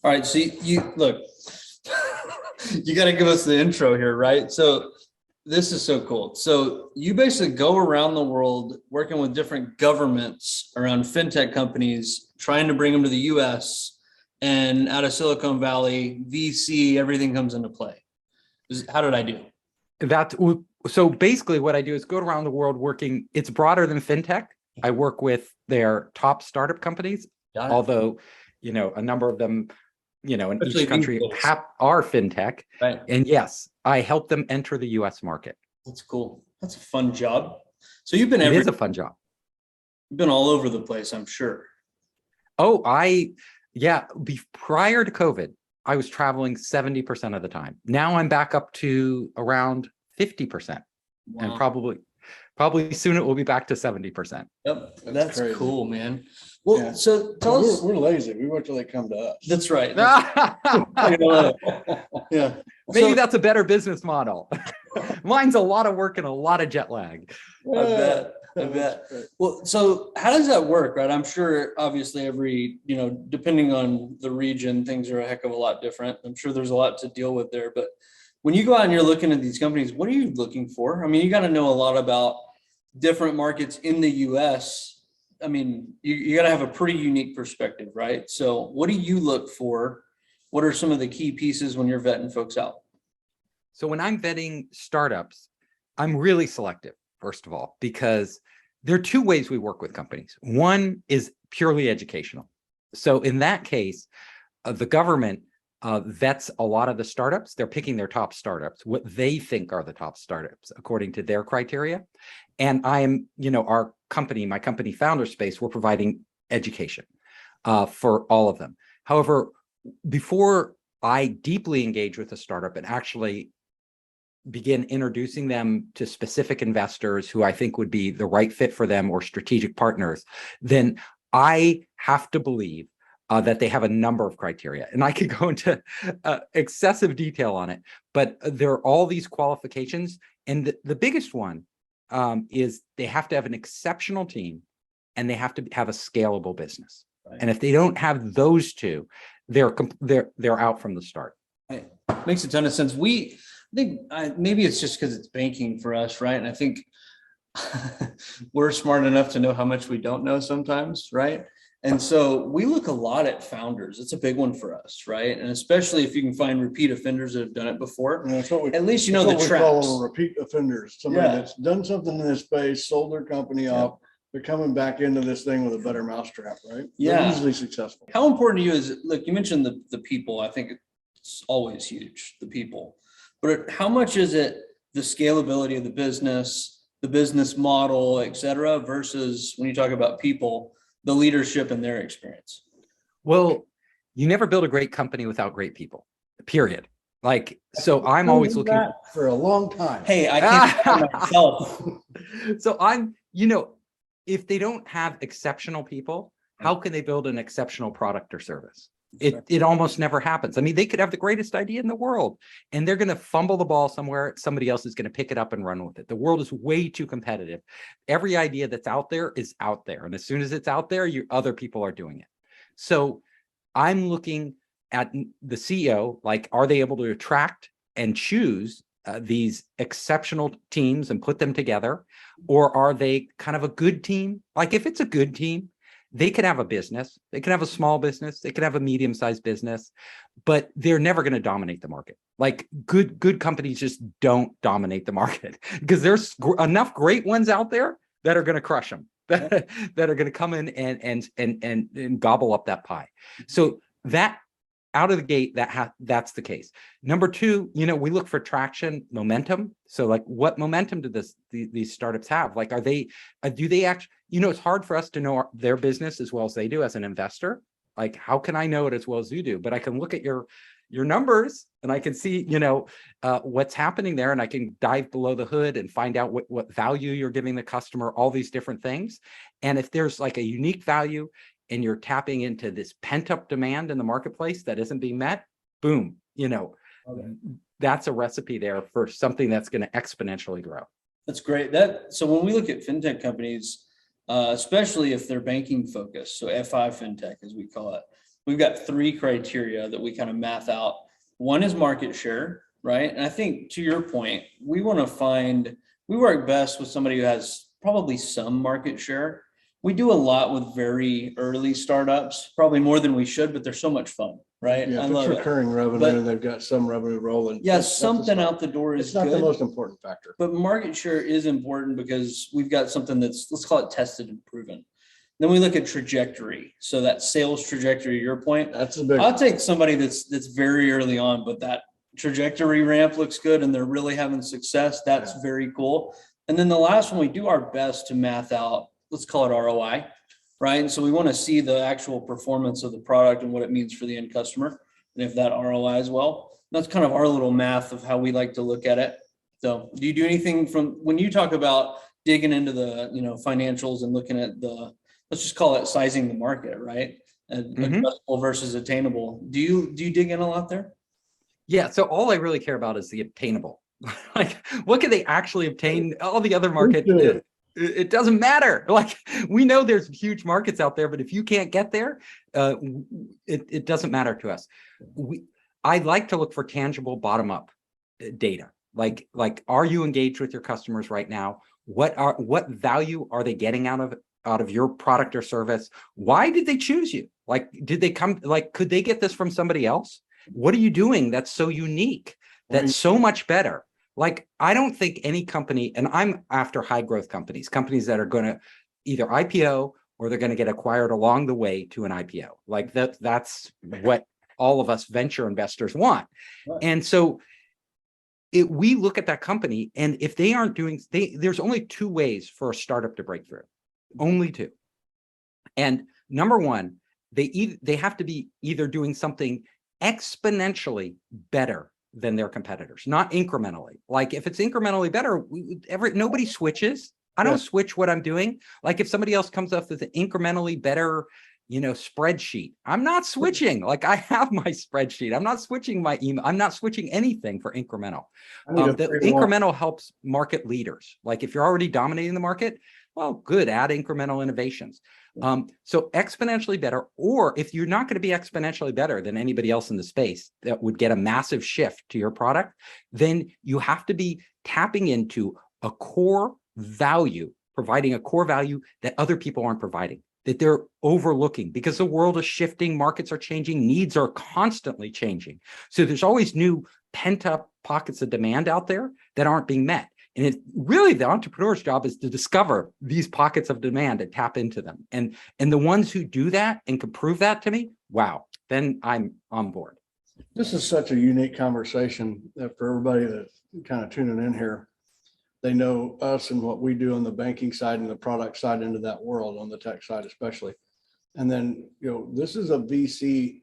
All right, so you look, you got to give us the intro here, right? So this is so cool. So you basically go around the world working with different governments around fintech companies, trying to bring them to the US, and out of Silicon Valley, VC, everything comes into play. How did I do? So basically what I do is go around the world working. It's broader than fintech. I work with their top startup companies, although, a number of them, in Especially each country are fintech. Right. And yes, I help them enter the US market. That's cool. That's a fun job. So you've been It is a fun job. You've been all over the place, I'm sure. Oh, prior to COVID, I was traveling 70% of the time. Now I'm back up to around 50%. Wow. And probably soon it will be back to 70%. Yep. That's cool, man. Well, yeah. So tell us. We're lazy. We wait till they come to us. That's right. Yeah. Maybe that's a better business model. Mine's a lot of work and a lot of jet lag. I bet. Well, so how does that work, right? I'm sure obviously every, depending on the region, things are a heck of a lot different. I'm sure there's a lot to deal with there, but when you go out and you're looking at these companies, what are you looking for? I mean, you got to know a lot about different markets in the US. I mean, you got to have a pretty unique perspective, right? So what do you look for? What are some of the key pieces when you're vetting folks out? So when I'm vetting startups, I'm really selective, first of all, because there are two ways we work with companies. One is purely educational. So in that case, the government vets a lot of the startups. They're picking their top startups, what they think are the top startups according to their criteria. And I'm, my company Founder Space, we're providing education for all of them. However, before I deeply engage with a startup and actually begin introducing them to specific investors who I think would be the right fit for them or strategic partners, then I have to believe that they have a number of criteria. And I could go into excessive detail on it, but there are all these qualifications. And the biggest one is they have to have an exceptional team and they have to have a scalable business. Right. And if they don't have those two, they're out from the start. Right. Makes a ton of sense. I think maybe it's just because it's banking for us, right? And I think we're smart enough to know how much we don't know sometimes, right? And so we look a lot at founders. It's a big one for us, right? And especially if you can find repeat offenders that have done it before. At least you know the traps. We call them repeat offenders. Somebody that's done something in this space, sold their company off. They're coming back into this thing with a better mousetrap, right? Yeah. They're usually successful. How important to you is, look, you mentioned the people. I think it's always huge, the people. But how much is it the scalability of the business model, et cetera, versus when you talk about people, the leadership and their experience? Well, you never build a great company without great people, period. So I'm always looking for a long time. Hey, I can't find myself. So if they don't have exceptional people, how can they build an exceptional product or service? It almost never happens. I mean, they could have the greatest idea in the world and they're going to fumble the ball somewhere. Somebody else is going to pick it up and run with it. The world is way too competitive. Every idea that's out there is out there. And as soon as it's out there, other people are doing it. So I'm looking at the CEO, are they able to attract and choose these exceptional teams and put them together? Or are they kind of a good team? If it's a good team, they could have a business, they could have a small business, they could have a medium-sized business, but they're never going to dominate the market. Good companies just don't dominate the market because there's enough great ones out there that are going to crush them, that are going to come in and gobble up that pie. So that out of the gate, that's the case. Number two, we look for traction, momentum. So what momentum do these startups have? Do they actually, it's hard for us to know their business as well as they do as an investor. How can I know it as well as you do? But I can look at your numbers and I can see, what's happening there. And I can dive below the hood and find out what value you're giving the customer, all these different things. And if there's a unique value and you're tapping into this pent-up demand in the marketplace that isn't being met, boom, that's a recipe there for something that's going to exponentially grow. That's great. So when we look at fintech companies, especially if they're banking focused, so FI fintech, as we call it, we've got 3 criteria that we kind of math out. One is market share, right? And I think to your point, we work best with somebody who has probably some market share. We do a lot with very early startups, probably more than we should, but they're so much fun, right? Yeah, I if it's love it. recurring revenue But- and they've got some revenue rolling. Yeah, that's the something stuff. out the door is It's not the good, most important factor. but market share is important because we've got something that's, let's call it tested and proven. Then we look at trajectory. So that sales trajectory, your point, That's a big. I'll take somebody that's very early on, but that trajectory ramp looks good and they're really having success. That's very cool. And then the last one, we do our best to math out, let's call it ROI, right? And so we want to see the actual performance of the product and what it means for the end customer. And if that ROI is well, that's kind of our little math of how we like to look at it. So do you do anything from when you talk about digging into the, financials and looking at the, let's just call it sizing the market, right? Addressable versus attainable. Do you dig in a lot there? Yeah. So all I really care about is the obtainable. Like, what can they actually obtain? All the other market, it doesn't matter. Like, we know there's huge markets out there, but if you can't get there, it doesn't matter to us. I like to look for tangible bottom-up data. Like, are you engaged with your customers right now? What value are they getting out of your product or service? Why did they choose you? Like, did they come? Like, could they get this from somebody else? What are you doing that's so unique? That's so much better. Like, I don't think any company, and I'm after high growth companies that are going to either IPO or they're going to get acquired along the way to an IPO. Like that's what all of us venture investors want. Right. And so we look at that company, and if they aren't doing, there's only 2 ways for a startup to break through, only 2. And number 1, they have to be either doing something exponentially better than their competitors, not incrementally. Like, if it's incrementally better, nobody switches. I don't switch what I'm doing. Like, if somebody else comes up with an incrementally better, spreadsheet, I'm not switching. Like, I have my spreadsheet. I'm not switching my email. I'm not switching anything for incremental. The incremental helps market leaders. Like, if you're already dominating the market, well, good, add incremental innovations. So exponentially better, or if you're not going to be exponentially better than anybody else in the space that would get a massive shift to your product, then you have to be tapping into a core value, providing a core value that other people aren't providing, that they're overlooking, because the world is shifting, markets are changing, needs are constantly changing. So there's always new pent-up pockets of demand out there that aren't being met. And it's really the entrepreneur's job is to discover these pockets of demand and tap into them. And the ones who do that and can prove that to me, wow, then I'm on board. This is such a unique conversation that for everybody that's kind of tuning in here, they know us and what we do on the banking side and the product side into that world, on the tech side especially. And then, this is a VC,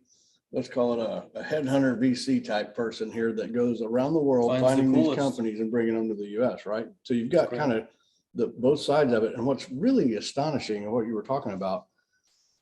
let's call it a headhunter VC type person here that goes around the world finding these companies and bringing them to the US, right? So you've got kind of both sides of it. And what's really astonishing and what you were talking about,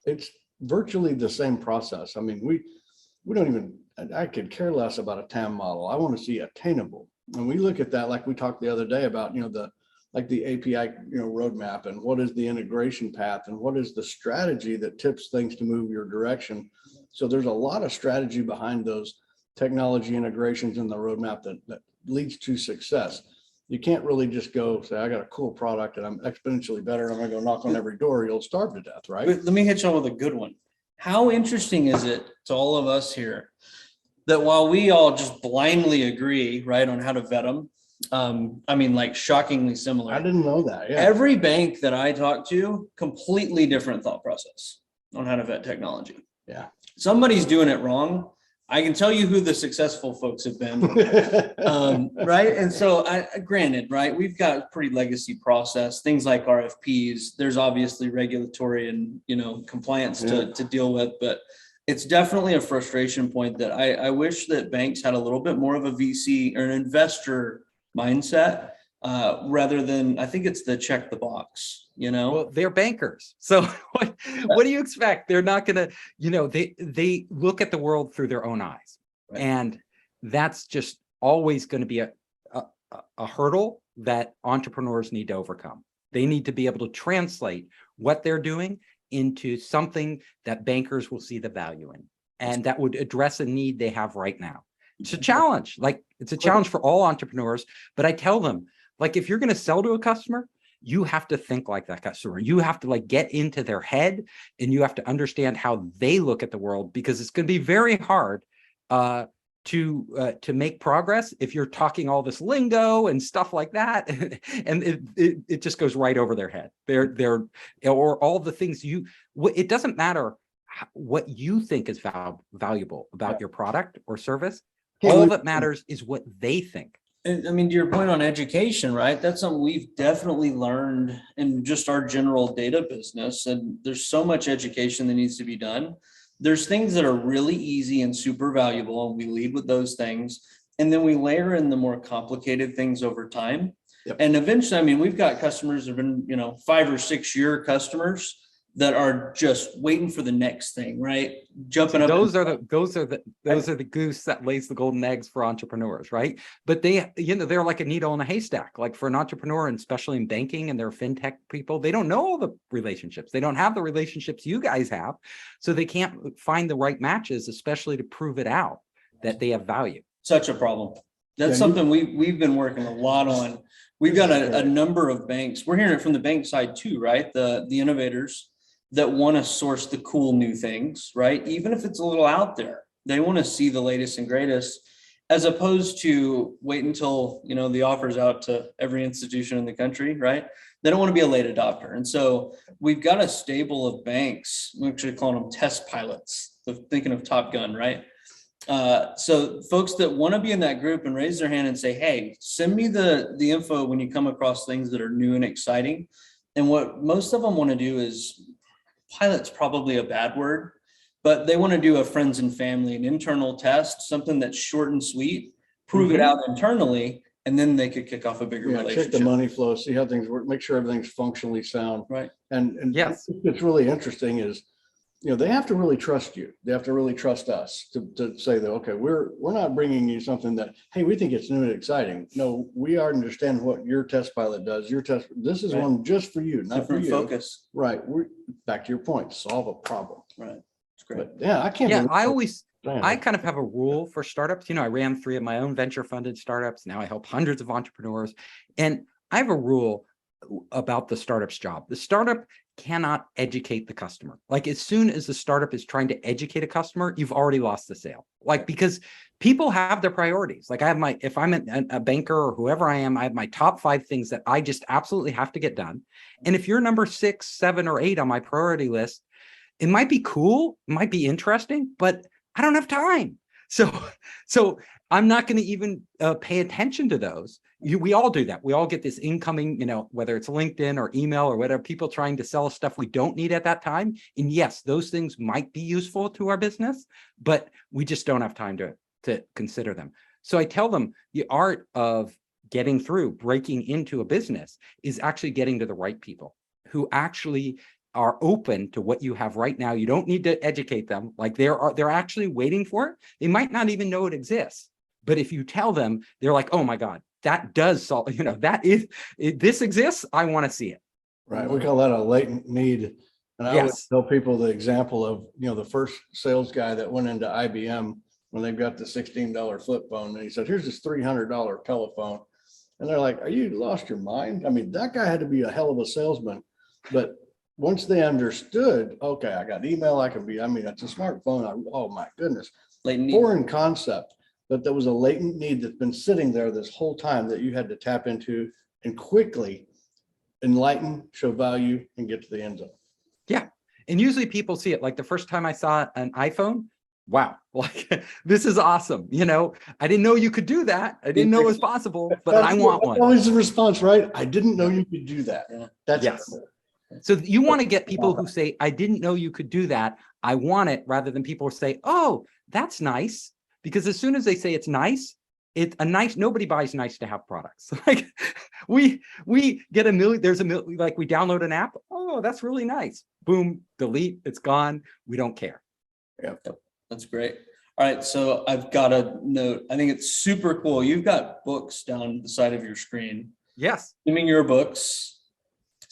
it's virtually the same process. I mean, we don't even, I could care less about a TAM model. I want to see attainable. And we look at that, like we talked the other day about, the API, roadmap, and what is the integration path, and what is the strategy that tips things to move your direction. So there's a lot of strategy behind those technology integrations in the roadmap that leads to success. You can't really just go say, I got a cool product and I'm exponentially better, I'm gonna go knock on every door, you'll starve to death, right? But let me hit you on with a good one. How interesting is it to all of us here that while we all just blindly agree, right, on how to vet them, like shockingly similar. I didn't know that. Yeah. Every bank that I talk to, completely different thought process on how to vet technology. Yeah. Somebody's doing it wrong. I can tell you who the successful folks have been. Right. And so granted, right, we've got a pretty legacy process, things like RFPs. There's obviously regulatory and, compliance to deal with, but it's definitely a frustration point that I wish that banks had a little bit more of a VC or an investor mindset rather than, I think it's the check the box, Well, they're bankers. So what do you expect? They're not going to, they look at the world through their own eyes. Right. And that's just always going to be a hurdle that entrepreneurs need to overcome. They need to be able to translate what they're doing into something that bankers will see the value in. and that would address a need they have right now. It's a challenge. Like, it's a challenge for all entrepreneurs, but I tell them, like, if you're going to sell to a customer, you have to think like that customer. You have to like get into their head, and you have to understand how they look at the world, because it's going to be very hard to make progress if you're talking all this lingo and stuff like that, and it just goes right over their head. They're or all the things it doesn't matter what you think is valuable about your product or service. All that matters is what they think. And I mean, to your point on education, right? That's something we've definitely learned in just our general data business. And there's so much education that needs to be done. There's things that are really easy and super valuable, and we lead with those things. And then we layer in the more complicated things over time. Yep. And eventually, I mean, we've got customers that have been, 5 or 6 year customers that are just waiting for the next thing, right? Jumping up. Those are the goose that lays the golden eggs for entrepreneurs, right? But they're like a needle in a haystack. Like, for an entrepreneur, and especially in banking and their FinTech people, they don't know all the relationships. They don't have the relationships you guys have. So they can't find the right matches, especially to prove it out that they have value. Such a problem. That's something we've been working a lot on. We've got a number of banks. We're hearing it from the bank side too, right? The innovators that want to source the cool new things, right? Even if it's a little out there, they want to see the latest and greatest, as opposed to wait until, the offer's out to every institution in the country, right? They don't want to be a late adopter. And so we've got a stable of banks, we actually call them test pilots, so thinking of Top Gun, right? So folks that want to be in that group and raise their hand and say, hey, send me the info when you come across things that are new and exciting. And what most of them want to do is, pilot's probably a bad word, but they want to do a friends and family, an internal test, something that's short and sweet, prove it out internally, and then they could kick off a bigger relationship. Check the money flow, see how things work, make sure everything's functionally sound. Right. And yes, what's really interesting is, they have to really trust you. They have to really trust us to say that, okay, we're not bringing you something that, hey, we think it's new and exciting. No, we understand what your test pilot does. This is one just for you, not for you. Focus. Right. We're back to your point, solve a problem. Right. It's great. But yeah, I can't. Yeah, I kind of have a rule for startups. I ran 3 of my own venture funded startups. Now I help hundreds of entrepreneurs. And I have a rule about the startup's job. The startup cannot educate the customer. Like, as soon as the startup is trying to educate a customer, you've already lost the sale. Like, because people have their priorities. Like, if I'm a banker or whoever I am, I have my top 5 things that I just absolutely have to get done. And if you're number 6, 7, or 8 on my priority list, it might be cool, it might be interesting, but I don't have time. So I'm not going to even pay attention to those. We all do that. We all get this incoming, whether it's LinkedIn or email or whatever, people trying to sell us stuff we don't need at that time. And yes, those things might be useful to our business, but we just don't have time to consider them. So I tell them the art of breaking into a business is actually getting to the right people who actually are open to what you have right now. You don't need to educate them. Like, they're actually waiting for it. They might not even know it exists. But if you tell them, they're like, oh my God, that does solve, this exists. I want to see it. Right. We call that a latent need. And I always tell people the example of, the first sales guy that went into IBM when they've got the $16 flip phone. And he said, here's this $300 telephone. And they're like, are you lost your mind? I mean, that guy had to be a hell of a salesman. But once they understood, okay, I got email, it's a smartphone. Oh my goodness. Foreign concept. But there was a latent need that's been sitting there this whole time that you had to tap into and quickly enlighten, show value, and get to the end zone. Yeah. And usually people see it. Like, the first time I saw an iPhone, wow, like, this is awesome. I didn't know you could do that. I didn't know it was possible, but I want one. Always the response, right? I didn't know you could do that. Yeah. That's yes. So you want to get people who say, I didn't know you could do that, I want it, rather than people who say, oh, that's nice. Because as soon as they say it's nice, nobody buys nice to have products. Like, we get we download an app. Oh, that's really nice. Boom, delete, it's gone. We don't care. Yeah, that's great. All right. So I've got a note. I think it's super cool. You've got books down the side of your screen. Yes. Assuming your books.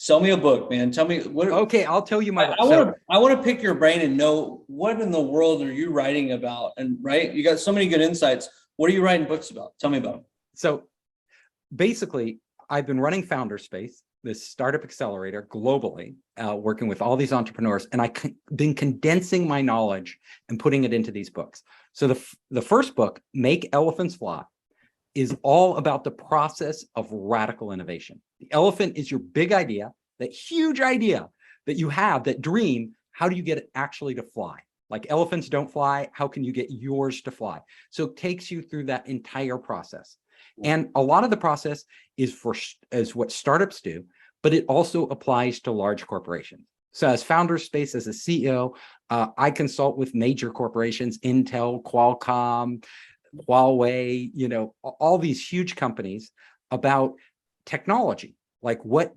Sell me a book, man. Tell me what. Okay, I'll tell you my. I want to pick your brain and know what in the world are you writing about? And right, you got so many good insights. What are you writing books about? Tell me about them. So basically, I've been running Founder Space, this startup accelerator globally, working with all these entrepreneurs, and I've been condensing my knowledge and putting it into these books. So the first book, Make Elephants Fly, is all about the process of radical innovation. The elephant is your big idea, that huge idea that you have, that dream. How do you get it actually to fly? Like elephants don't fly. How can you get yours to fly? So it takes you through that entire process. And a lot of the process is what startups do, but it also applies to large corporations. So as Founder Space, as a CEO, I consult with major corporations, Intel, Qualcomm, Huawei, all these huge companies about technology, like what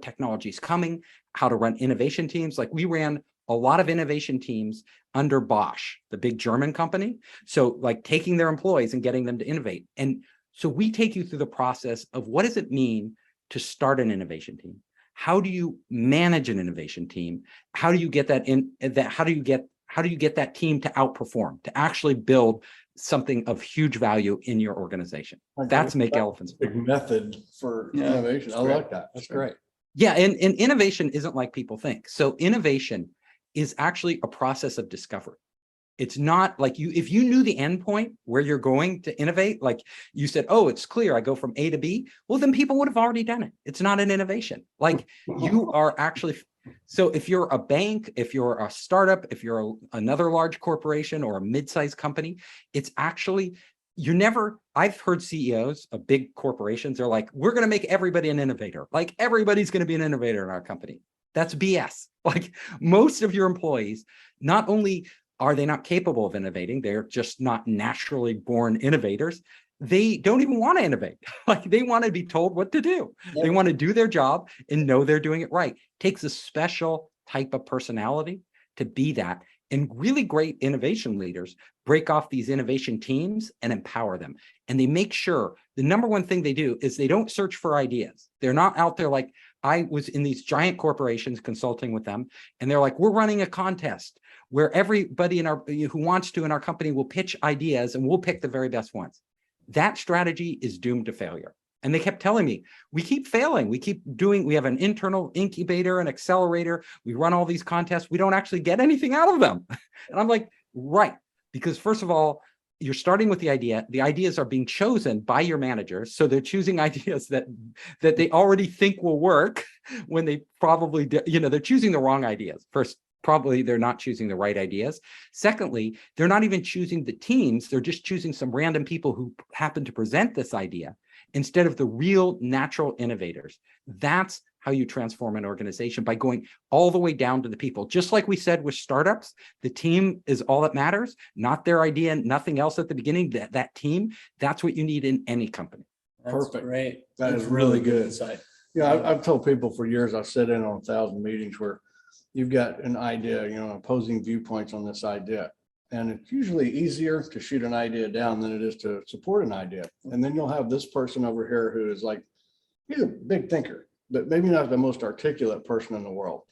technology is coming, how to run innovation teams. Like we ran a lot of innovation teams under Bosch, the big German company. So like taking their employees and getting them to innovate. And so we take you through the process of what does it mean to start an innovation team? How do you manage an innovation team? How do you get that how do you get that team to outperform, to actually build something of huge value in your organization? That's Make Elephants Fly. Big method for innovation. I like that. That's great. Yeah, and innovation isn't like people think. So innovation is actually a process of discovery. It's not like if you knew the end point where you're going to innovate, like you said, oh, it's clear, I go from A to B. Well, then people would have already done it. It's not an innovation. Like you are actually, so if you're a bank, if you're a startup, if you're another large corporation or a mid-sized company, it's actually, I've heard CEOs of big corporations, they're like, we're going to make everybody an innovator. Like everybody's going to be an innovator in our company. That's BS. Like most of your employees, not only are they not capable of innovating, they're just not naturally born innovators. They don't even want to innovate. Like they want to be told what to do. Yep. They want to do their job and know they're doing it right. It takes a special type of personality to be that. And really great innovation leaders break off these innovation teams and empower them. And they make sure the number one thing they do is they don't search for ideas. They're not out there like I was in these giant corporations consulting with them. And they're like, we're running a contest where everybody who wants to in our company will pitch ideas and we'll pick the very best ones. That strategy is doomed to failure. And they kept telling me, we keep failing. We have an internal incubator and accelerator. We run all these contests. We don't actually get anything out of them. And I'm like, right. Because first of all, you're starting with the idea. The ideas are being chosen by your managers. So they're choosing ideas that they already think will work when they probably, they're choosing the wrong ideas. First, probably they're not choosing the right ideas. Secondly, they're not even choosing the teams. They're just choosing some random people who happen to present this idea instead of the real natural innovators. That's how you transform an organization, by going all the way down to the people. Just like we said with startups, the team is all that matters, not their idea, nothing else at the beginning. That team, that's what you need in any company. That's perfect. Great. That is really good insight. Yeah, I've told people for years, I've sat in on 1,000 meetings where you've got an idea, opposing viewpoints on this idea. And it's usually easier to shoot an idea down than it is to support an idea. And then you'll have this person over here who is like, he's a big thinker, but maybe not the most articulate person in the world.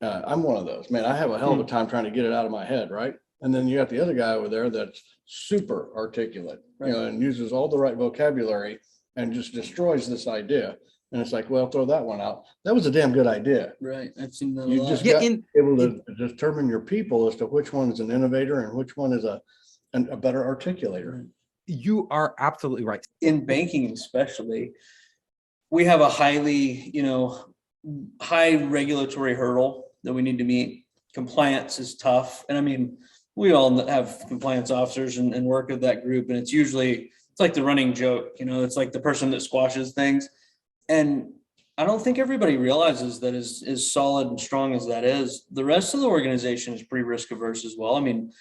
I'm one of those, man. I have a hell of a time trying to get it out of my head, right? And then you got the other guy over there that's super articulate, and uses all the right vocabulary and just destroys this idea. And it's like, well, throw that one out. That was a damn good idea. Right. I've seen that. You just got to be able to determine your people as to which one is an innovator and which one is a better articulator. You are absolutely right. In banking, especially, we have a highly, high regulatory hurdle that we need to meet. Compliance is tough. And I mean, we all have compliance officers and work with that group. And it's like the running joke, it's like the person that squashes things. And I don't think everybody realizes that as solid and strong as that is, the rest of the organization is pretty risk averse as well. I mean,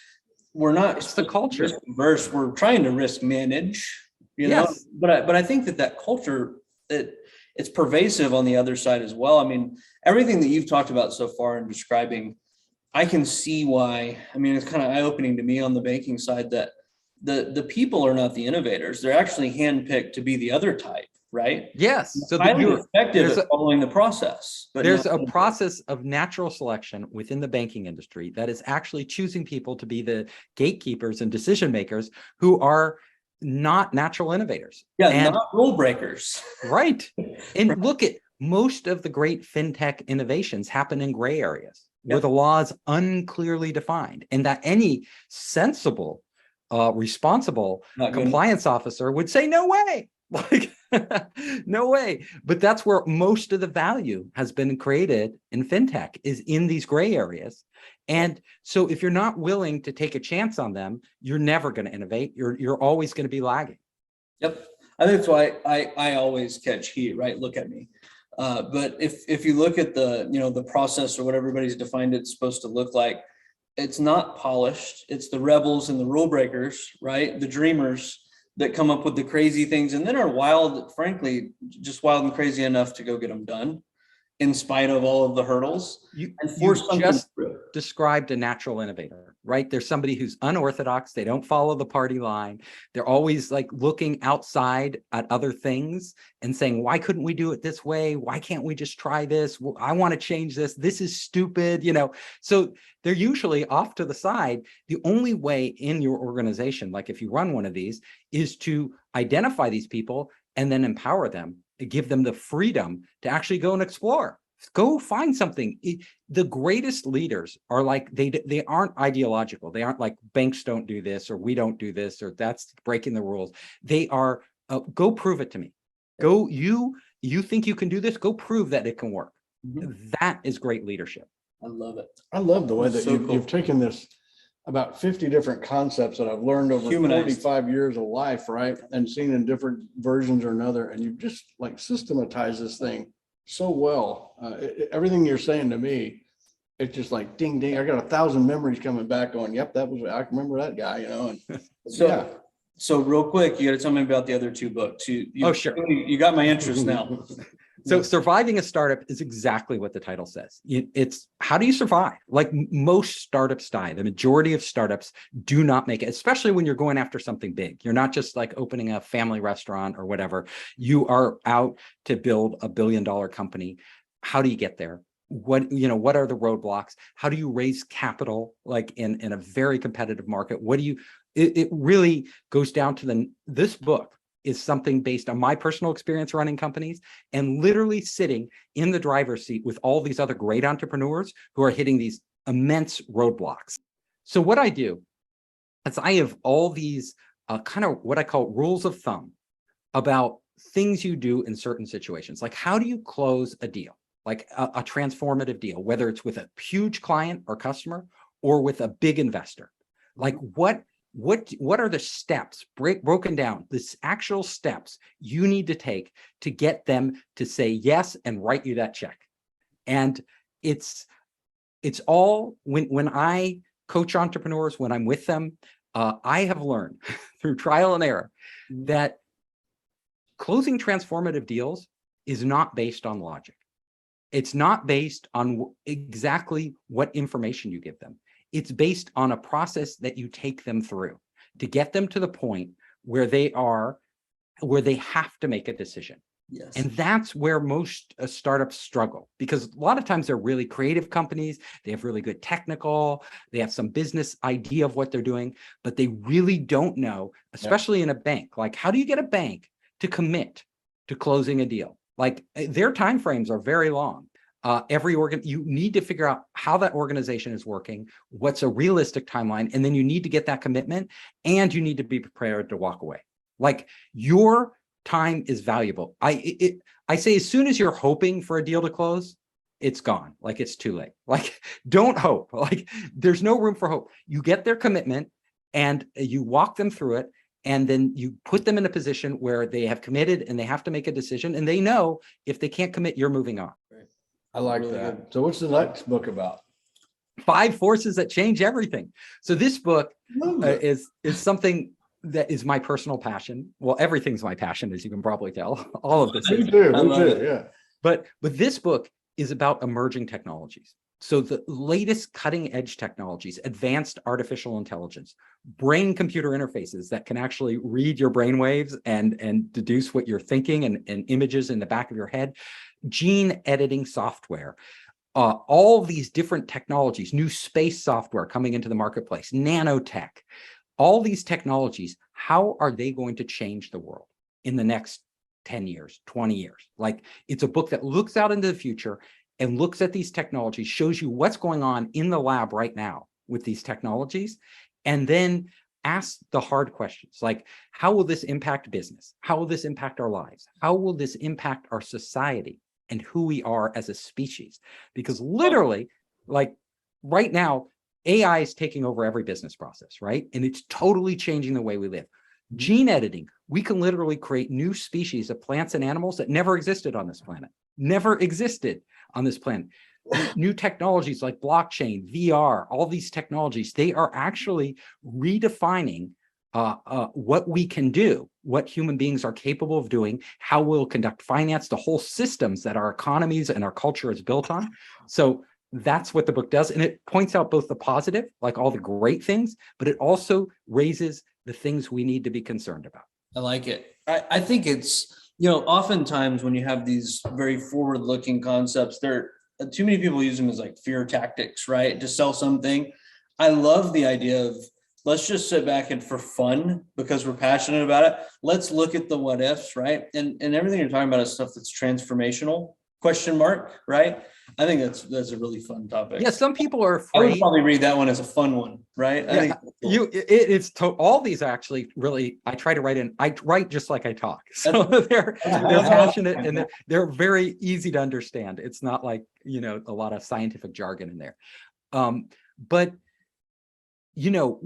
we're not, it's the culture risk averse. We're trying to risk manage, yes. But I think that culture, it's pervasive on the other side as well. I mean, everything that you've talked about so far in describing, I can see why. I mean, it's kind of eye-opening to me on the banking side that the people are not the innovators. They're actually handpicked to be the other type. right? Yes. So that Highly you're, effective there's at following the process. But there's not- a process of natural selection within the banking industry that is actually choosing people to be the gatekeepers and decision makers who are not natural innovators. yeah, And not rule breakers. right. And look at most of the great fintech innovations happen in gray areas where Yep. the law is unclearly defined, and that any sensible, responsible Not good. compliance officer would say, no way. Like, no way. But that's where most of the value has been created in fintech, is in these gray areas. And so if you're not willing to take a chance on them, you're never going to innovate. You're always going to be lagging. Yep. I think that's why I always catch heat, right? Look at me. But if you look at the, the process or what everybody's defined it's supposed to look like, it's not polished. It's the rebels and the rule breakers, right? The dreamers that come up with the crazy things and then are wild, frankly, just wild and crazy enough to go get them done in spite of all of the hurdles. You force something just through. described a natural innovator, right? There's somebody who's unorthodox. They don't follow the party line. They're always like looking outside at other things and saying, why couldn't we do it this way? Why can't we just try this? Well, I want to change this. This is stupid, So they're usually off to the side. The only way in your organization, like if you run one of these, is to identify these people and then empower them, to give them the freedom to actually go and explore. Go find something. The greatest leaders are like, they aren't ideological. They aren't like, banks don't do this, or we don't do this, or that's breaking the rules. They are, go prove it to me. Go, you think you can do this? Go prove that it can work. That is great leadership. I love it. I love the way that So cool. you've taken this about 50 different concepts that I've learned over Humanized. 45 years of life, right? And seen in different versions or another. And you've just like systematized this thing so well. Everything you're saying to me, it's just like ding, ding. I got 1,000 memories coming back going, yep, I remember that guy, And So, yeah. so real quick, you got to tell me about the other two books. Oh, sure. You got my interest now. So surviving a startup is exactly what the title says. It's how do you survive? Like most startups die. The majority of startups do not make it, especially when you're going after something big. You're not just like opening a family restaurant or whatever. You are out to build $1 billion company. How do you get there? What are the roadblocks? How do you raise capital like in a very competitive market? It really goes down to this book is something based on my personal experience running companies and literally sitting in the driver's seat with all these other great entrepreneurs who are hitting these immense roadblocks. So what I do is I have all these kind of what I call rules of thumb about things you do in certain situations. Like how do you close a deal, like a transformative deal, whether it's with a huge client or customer or with a big investor? Like what are the steps broken down, this actual steps you need to take to get them to say yes and write you that check? And it's all when I coach entrepreneurs, when I'm with them, I have learned through trial and error that closing transformative deals is not based on logic. It's not based on exactly what information you give them. It's based on a process that you take them through to get them to the point where they have to make a decision. Yes. And that's where most startups struggle, because a lot of times they're really creative companies. They have really good technical, they have some business idea of what they're doing, but they really don't know, especially in a bank. Like, how do you get a bank to commit to closing a deal? Like their timeframes are very long. You need to figure out how that organization is working, what's a realistic timeline, and then you need to get that commitment, and you need to be prepared to walk away. Like your time is valuable. I say as soon as you're hoping for a deal to close, it's gone. Like it's too late. Like don't hope. Like there's no room for hope. You get their commitment and you walk them through it, and then you put them in a position where they have committed and they have to make a decision, and they know if they can't commit, you're moving on. I like Really that. good. So what's the next book about? 5 forces that change everything. So this book is something that is my personal passion. Well, everything's my passion, as you can probably tell. All of this Me is. too, I me love too, it. yeah. But this book is about emerging technologies. So the latest cutting edge technologies, advanced artificial intelligence, brain computer interfaces that can actually read your brain waves and deduce what you're thinking and images in the back of your head, gene editing software, all these different technologies, new space software coming into the marketplace, nanotech, all these technologies, how are they going to change the world in the next 10 years, 20 years? Like, it's a book that looks out into the future and looks at these technologies, shows you what's going on in the lab right now with these technologies, and then asks the hard questions, like, how will this impact business? How will this impact our lives? How will this impact our society and who we are as a species? Because literally, like right now, AI is taking over every business process, right? And it's totally changing the way we live. Gene editing, we can literally create new species of plants and animals that never existed on this planet, never existed on this planet. New technologies like blockchain, VR, all these technologies, they are actually redefining what we can do, what human beings are capable of doing, how we'll conduct finance, the whole systems that our economies and our culture is built on. So that's what the book does. And it points out both the positive, like all the great things, but it also raises the things we need to be concerned about. I like it. I think it's, you know, oftentimes when you have these very forward-looking concepts, too many people use them as like fear tactics, right? To sell something. I love the idea of, let's just sit back and for fun, because we're passionate about it, let's look at the what ifs, right? And everything you're talking about is stuff that's transformational, question mark, right? I think that's a really fun topic. Yeah, some people are I would afraid. probably read that one as a fun one, right? I think It's all these actually really, I write just like I talk. So they're passionate and they're very easy to understand. It's not like, you know, a lot of scientific jargon in there. But you know,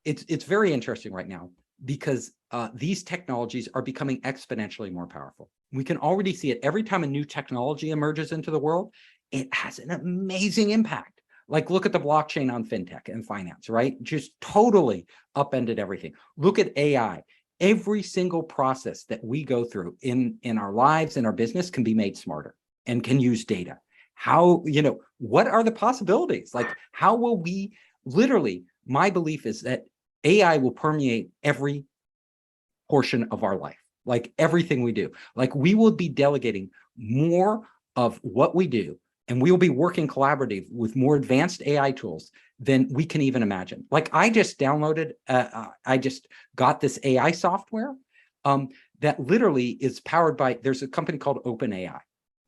it's very interesting right now because these technologies are becoming exponentially more powerful. We can already see it every time a new technology emerges into the world. It has an amazing impact. Like, look at the blockchain on fintech and finance, right? Just totally upended everything. Look at AI. Every single process that we go through in our lives and our business can be made smarter and can use data. How, you know, what are the possibilities? Like, how will we literally, my belief is that AI will permeate every portion of our life, like everything we do. Like, we will be delegating more of what we do, and we will be working collaborative with more advanced AI tools than we can even imagine. Like, I just downloaded, I just got this AI software that literally is powered by, there's a company called OpenAI.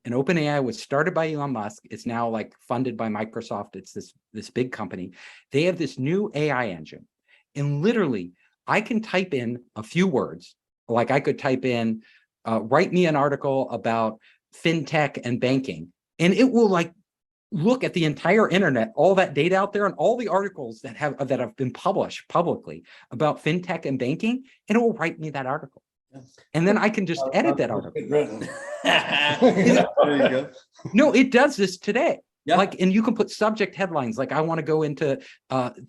And OpenAI was started by Elon Musk. It's now like funded by Microsoft. It's this big company. They have this new AI engine. And literally, I can type in a few words. Like, I could type in, write me an article about fintech and banking. And it will like look at the entire internet, all that data out there and all the articles that have been published publicly about fintech and banking, and it will write me that article. And then I can just edit that article. there you go. No, it does this today. Yeah. Like, and you can put subject headlines, like, I want to go into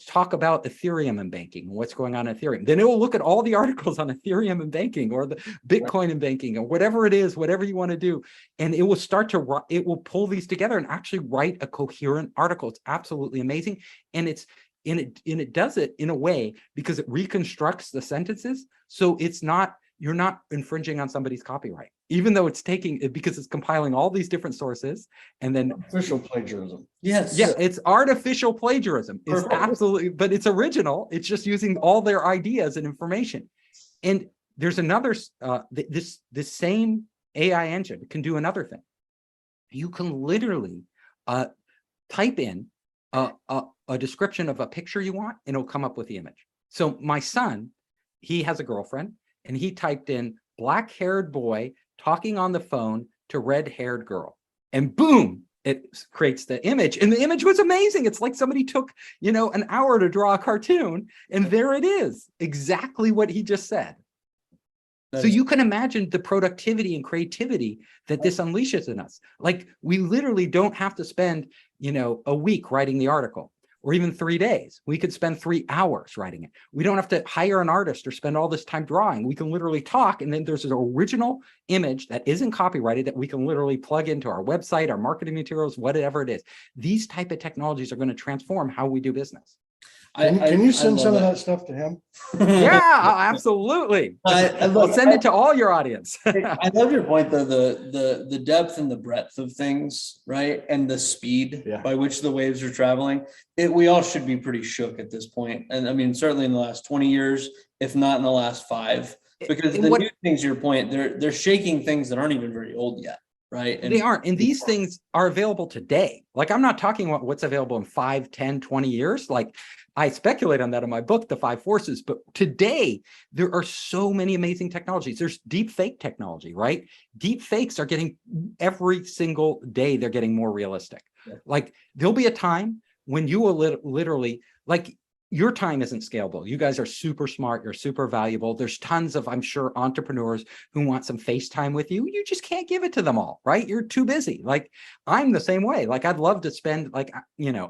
talk about Ethereum and banking, what's going on in Ethereum. Then it will look at all the articles on Ethereum and banking, or the Bitcoin and banking, or whatever it is, whatever you want to do. And it will start to, it will pull these together and actually write a coherent article. It's absolutely amazing. And it does it in a way because it reconstructs the sentences. So it's not, you're not infringing on somebody's copyright, even though it's taking it, because it's compiling all these different sources and then Official plagiarism. Yes. yeah, it's artificial plagiarism. It's absolutely, but it's original. It's just using all their ideas and information. And there's another, this same AI engine can do another thing. You can literally type in a description of a picture you want, and it'll come up with the image. So my son, he has a girlfriend, and he typed in black-haired boy talking on the phone to red-haired girl. And boom, it creates the image. And the image was amazing. It's like somebody took, you know, an hour to draw a cartoon, and there it is, exactly what he just said. So you can imagine the productivity and creativity that this unleashes in us. Like, we literally don't have to spend, you know, a week writing the article. or even 3 days. We could spend 3 hours writing it. We don't have to hire an artist or spend all this time drawing. We can literally talk, and then there's an original image that isn't copyrighted that we can literally plug into our website, our marketing materials, whatever it is. These type of technologies are going to transform how we do business. Can you send some of that stuff to him? Yeah, absolutely. I'll send it to all your audience. I love your point though, the depth and the breadth of things, right? And the speed by which the waves are traveling. We all should be pretty shook at this point. And I mean, certainly in the last 20 years, if not in the last 5, because the new things, your point, they're shaking things that aren't even very old yet. Right. And they aren't. And these things are available today. Like, I'm not talking about what's available in 5, 10, 20 years. Like, I speculate on that in my book, The 5 Forces. But today, there are so many amazing technologies. There's deep fake technology, right? Deep fakes are getting, every single day, they're getting more realistic. Yeah. Like, there'll be a time when you will literally, like, your time isn't scalable. You guys are super smart. You're super valuable. There's tons of, I'm sure, entrepreneurs who want some FaceTime with you. You just can't give it to them all, right? You're too busy. Like, I'm the same way. Like, I'd love to spend, like,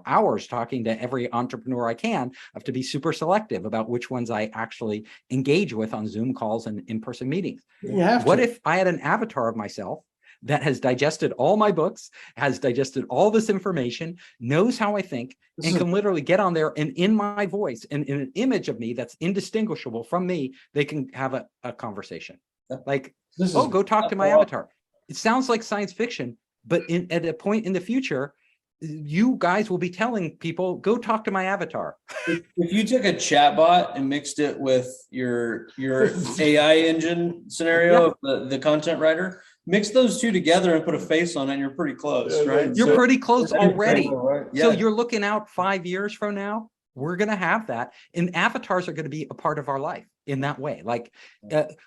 hours talking to every entrepreneur I can. I have to be super selective about which ones I actually engage with on Zoom calls and in-person meetings. What if I had an avatar of myself that has digested all my books, has digested all this information, knows how I think, and can literally get on there and in my voice and in an image of me that's indistinguishable from me, they can have a conversation. Like, go talk to my avatar. It sounds like science fiction, but at a point in the future, you guys will be telling people, go talk to my avatar. If you took a chat bot and mixed it with your AI engine scenario of the content writer, mix those two together and put a face on it, and you're pretty close, right? You're pretty close already. Right? Yeah. So you're looking out 5 years from now, we're going to have that. And avatars are going to be a part of our life in that way. Like,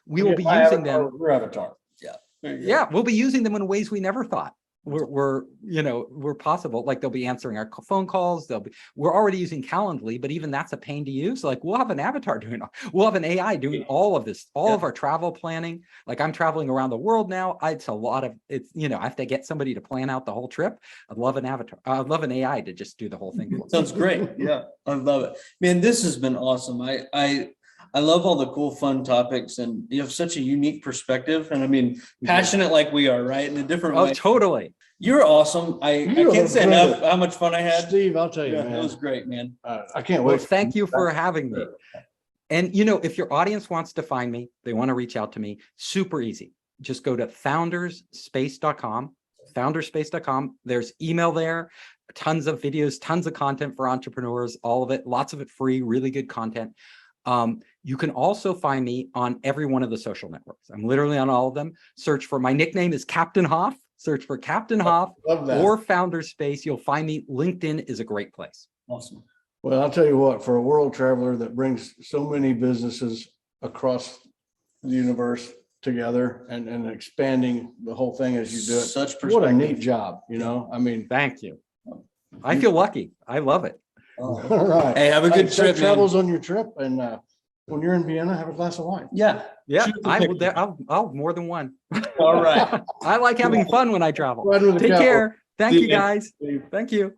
we will be using them. Your avatar. Yeah, we'll be using them in ways we never thought were possible. Like, they'll be answering our phone calls. We're already using Calendly, but even that's a pain to use. Like, we'll have an avatar we'll have an AI doing all of this, all of our travel planning. Like, I'm traveling around the world now. It's a lot of, I have to get somebody to plan out the whole trip. I'd love an avatar. I'd love an AI to just do the whole thing. Sounds great. Yeah, I love it, man. This has been awesome. I love all the cool, fun topics, and you have such a unique perspective. And I mean, passionate like we are, right? In a different way. Oh, totally. You're awesome. I can't say enough how much fun I had. Steve, I'll tell you, man. It was great, man. I can't wait. Well, thank you for having me. And, if your audience wants to find me, they want to reach out to me, super easy. Just go to founderspace.com, founderspace.com. There's email there, tons of videos, tons of content for entrepreneurs, all of it, lots of it free, really good content. You can also find me on every one of the social networks. I'm literally on all of them. Search for, my nickname is Captain Hoff. Search for Captain Hoff or Founders Space. You'll find me. LinkedIn is a great place. Awesome. Well, I'll tell you what, for a world traveler that brings so many businesses across the universe together and expanding the whole thing as you do it, what a neat job, I mean, thank you. I feel lucky. I love it. All right. Hey, have a good trip. Travels on your trip, and when you're in Vienna, have a glass of wine. Yeah. I'll more than one. All right. I like having fun when I travel. Take care. Thank you, guys. Thank you.